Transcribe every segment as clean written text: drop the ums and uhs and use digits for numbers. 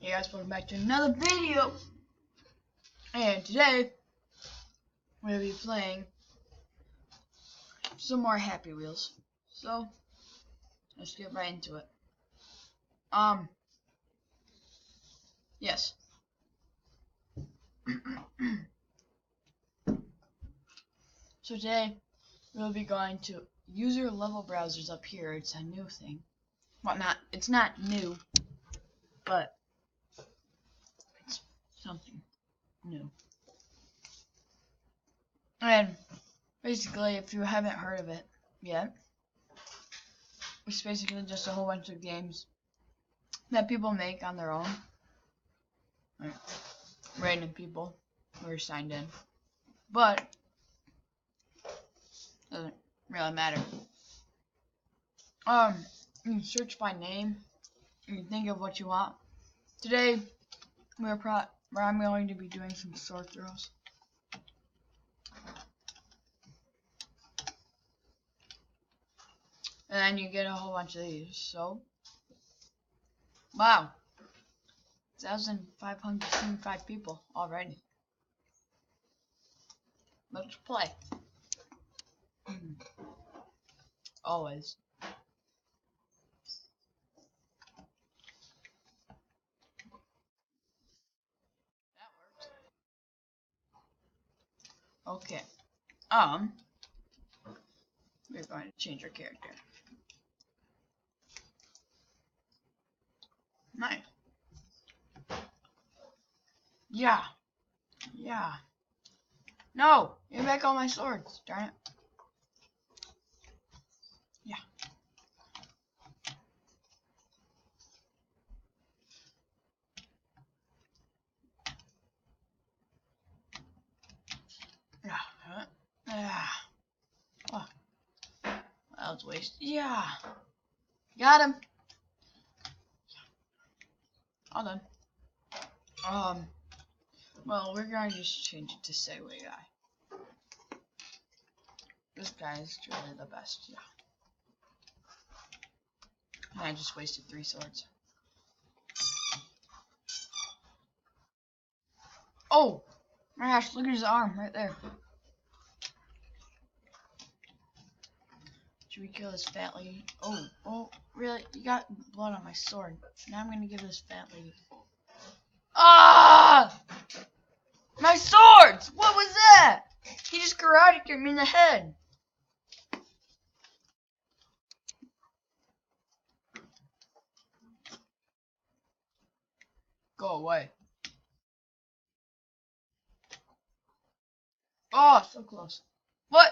Hey guys, welcome back to another video. And today we're gonna be playing some more Happy Wheels. So let's get right into it. Yes. So today we'll be going to user level browsers up here. It's a new thing. Well, it's not new, but it's something new. And basically, if you haven't heard of it yet, it's basically just a whole bunch of games that people make on their own. Like, random people who are signed in. But doesn't really matter. You can search by name. You can think of what you want. Today I'm going to be doing some sword throws. And then you get a whole bunch of these. So wow. 1,575 people already. Let's play. Always. That worked. Okay. We're going to change our character. Nice. Yeah. Yeah. No! Give me back all my swords. Darn it. Yeah. Yeah. Oh, that was waste. Yeah. Got him. All done. Well, we're going to just change it to Segway Guy. This guy is truly the best, yeah. And I just wasted 3 swords. Oh! My gosh, look at his arm right there. Should we kill this fat lady? Oh, really? You got blood on my sword. Now I'm gonna give this fat lady. Ah! My swords! What was that? He just karate kicked me in the head. Go away. Oh, so close. What?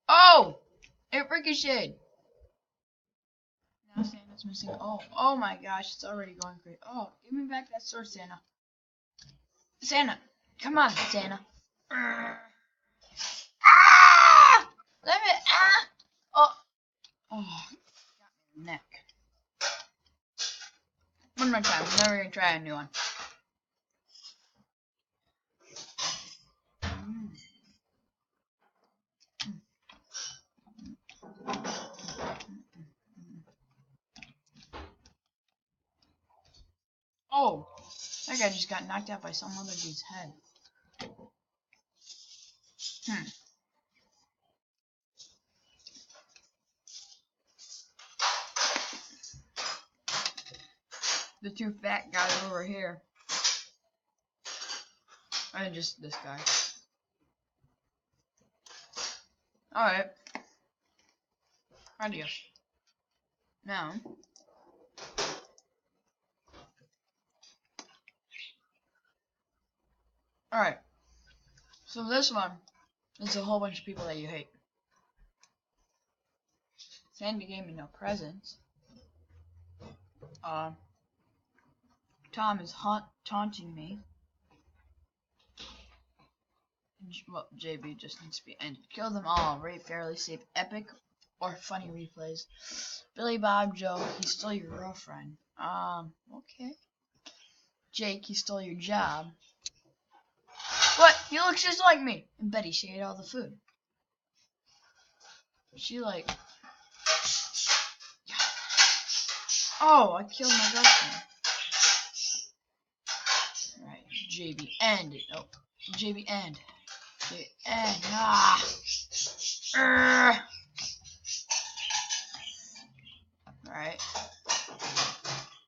Oh! It ricocheted. Now Santa's missing. Oh my gosh, it's already going great. Oh, give me back that sword, Santa. Santa, come on, Santa. Ah! Let me. Ah! Oh, got me in the neck. One more time. Now we're gonna try a new one. Oh, that guy just got knocked out by some other dude's head. The 2 fat guys over here. And just this guy. Alright. Adios. Now. Alright. So this one is a whole bunch of people that you hate. Sandy gave me no presents. Tom is taunting me. Well, JB just needs to be ended. Kill them all. Rape, fairly safe, epic, or funny replays. Billy Bob Joe, he stole your girlfriend. Okay. Jake, he stole your job. What? He looks just like me. And Betty, she ate all the food. She like Oh, I killed my girlfriend. Alright, JB, end it. Oh, JB, end. JB, end. Ah. Alright.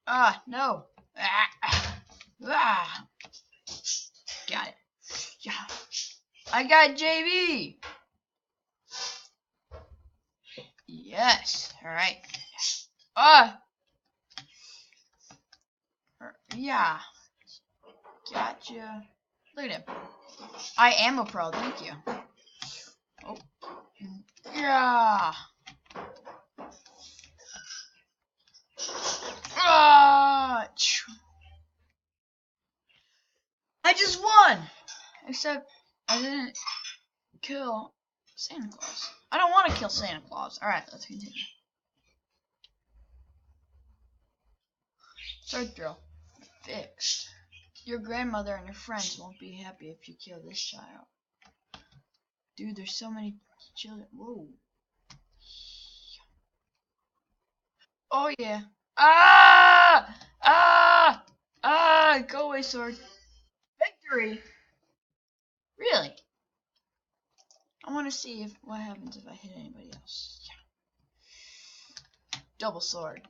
Ah, no. Ah. Got it. Yeah. I got JB. Yes. Alright. Ah. Yeah. Gotcha. Look at him. I am a pro. Thank you. Oh. Yeah. Ah. I just won. Except I didn't kill Santa Claus. I don't want to kill Santa Claus. Alright, let's continue. Sword throw. Fixed. Your grandmother and your friends won't be happy if you kill this child. Dude, there's so many children. Whoa. Oh yeah. Ah! Ah! Ah! Go away, sword. Victory! Really? I want to see if what happens if I hit anybody else. Yeah. Double sword.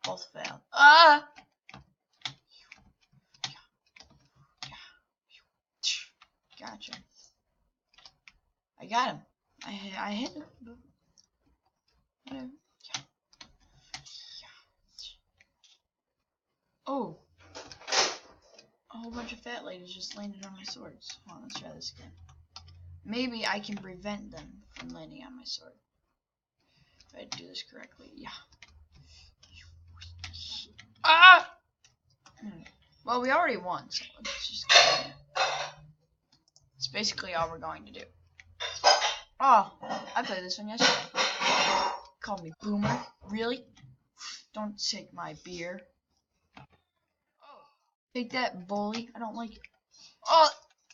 Both failed. Ah! Gotcha. I got him. I hit him. Whatever. Oh. A whole bunch of fat ladies just landed on my swords. Hold on, let's try this again. Maybe I can prevent them from landing on my sword. If I do this correctly. Yeah. Ah! Well, we already won, so let's just continue. It's basically all we're going to do. Oh, I played this one yesterday. Called me boomer. Really? Don't take my beer. Oh, take that, bully. I don't like it. Oh,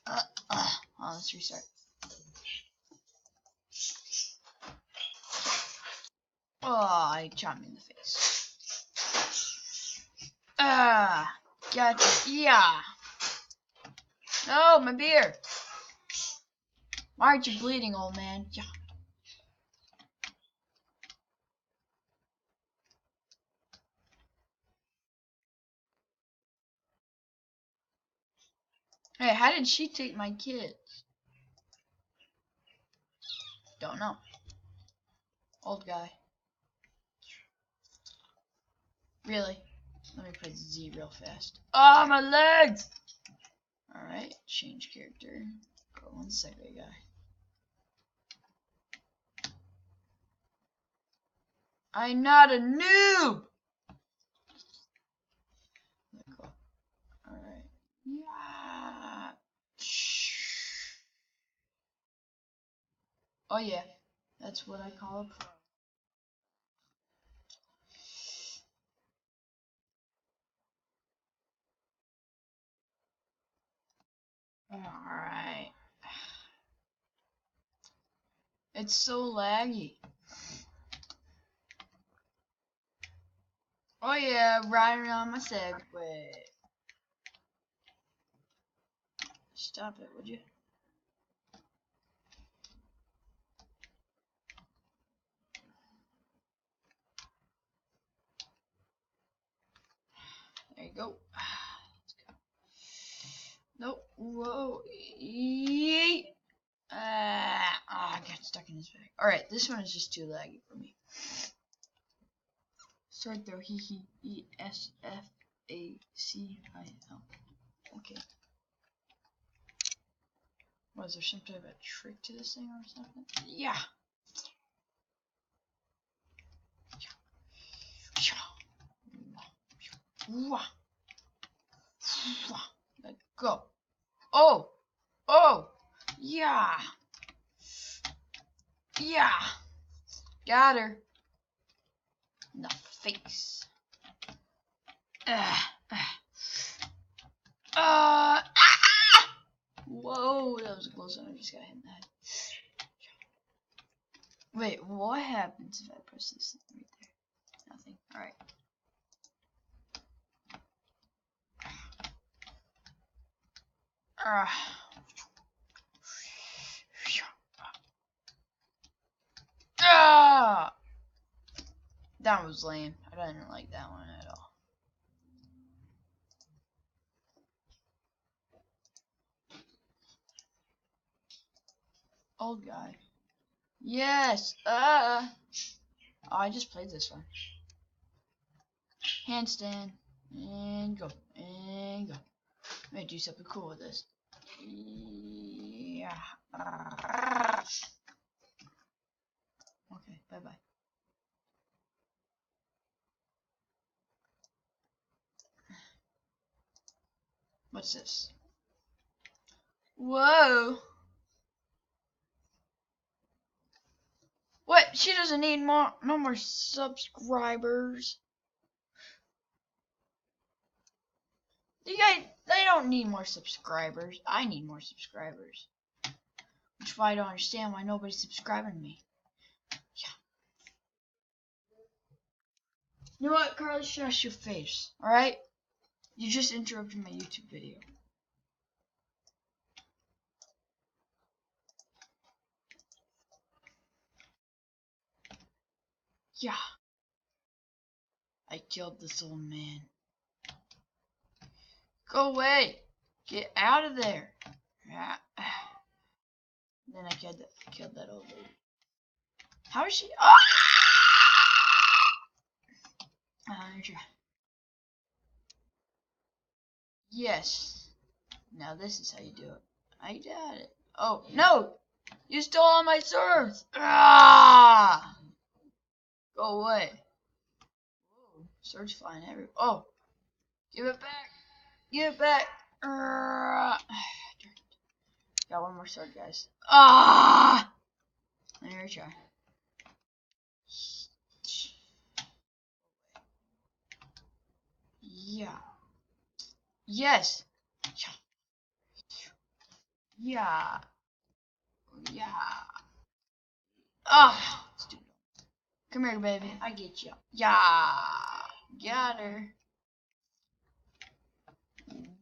oh, let's restart. Oh, I shot me in the face. Ah, gotcha. Yeah. No, my beer. Why aren't you bleeding, old man? Yeah. Hey, how did she take my kids? Don't know. Old guy. Really? Let me press Z real fast. Oh, my legs! Alright, change character. Go 1 second, guy. I'm not a noob! Cool. Alright. Yeah. Oh yeah. That's what I call a pro. Alright. It's so laggy. Oh yeah, riding on my Segway. Stop it, would you? There you go. Let's go. Nope. Whoa. Yeet. I got stuck in his bag. Alright, this one is just too laggy for me. Sword throw. ESFACIL. Okay. Was there some type of trick to this thing or something? Yeah. Let go. Oh. Oh. Yeah. Yeah. Got her. In the face. Whoa, that was a close one. I just got hit in the head. Wait, what happens if I press this right there? Nothing. Alright. Ah! That was lame. I didn't like that one at all. Old guy. Yes. Oh, I just played this one. Handstand. And go. And go. I'm gonna do something cool with this. Yeah. Okay, bye bye. What's this? Whoa. What? She doesn't need no more subscribers. You guys, they don't need more subscribers. I need more subscribers. Which is why I don't understand why nobody's subscribing to me. Yeah. You know what, Carly? Shush your face. Alright? You just interrupted my YouTube video. Yeah. I killed this old man. Go away. Get out of there. Yeah. Then I killed that old lady. How is she? Oh! Yes. Now this is how you do it. I got it. Oh, no! You stole all my swords! Ah! Go away. Whoa, swords flying everywhere. Oh! Give it back! Give it back! Got one more sword, guys. Ah! Let me retry. Yeah. Yes! Yeah. Yeah. Ah! Stupid. Come here, baby. I get you. Yeah. Got her.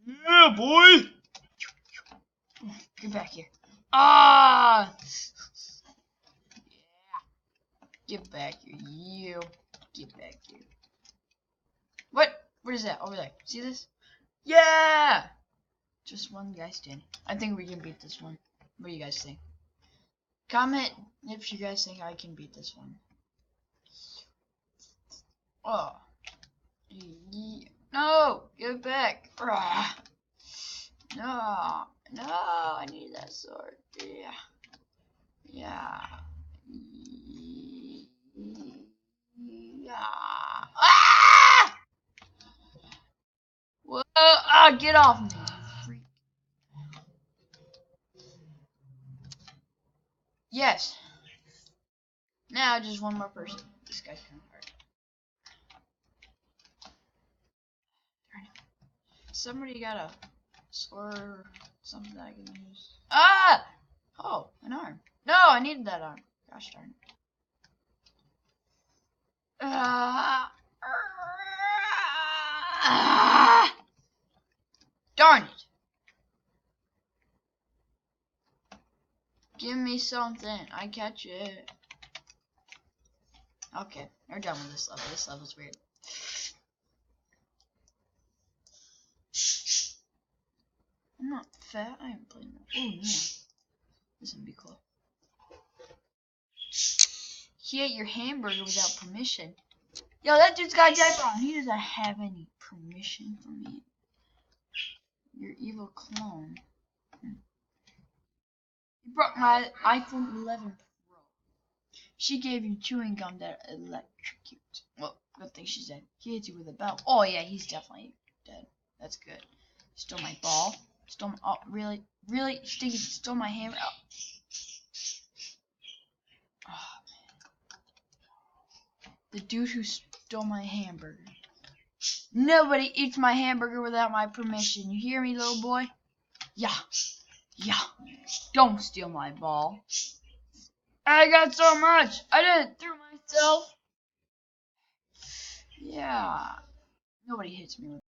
Yeah, boy. Get back here. Ah! Yeah. Get back here. You. Get back here. What? What is that? Over there. See this? Yeah! Just one guy standing. I think we can beat this one. What do you guys think? Comment if you guys think I can beat this one. Oh. No! Get back! No! No! I need that sword. Yeah. Yeah. Yeah. Ah! Whoa! Ah! Get off me! Freak. Yes. Now just one more person. This guy's kind of hard. Darn it. Somebody got a sword or something that I can use. Ah! Oh, an arm. No, I needed that arm. Gosh darn it. Darn it. Give me something. I catch it. Okay, we're done with this level. This level's weird. I'm not fat. I am playing that. Oh, yeah. This would be cool. He ate your hamburger without permission. Yo, that dude's got a diaper on. He doesn't have any permission from me. Your evil clone. You broke my iPhone 11 Pro. She gave you chewing gum that electrocutes. Well, good thing she's dead. He hits you with a belt. Oh yeah, he's definitely dead. That's good. Stole my ball. Stole my, oh, really? Really? Stinky stole my hammer. Oh, man. The dude who stole my hamburger. Nobody eats my hamburger without my permission. You hear me, little boy? Yeah. Yeah. Don't steal my ball. I got so much. I did it through myself. Yeah. Nobody hits me with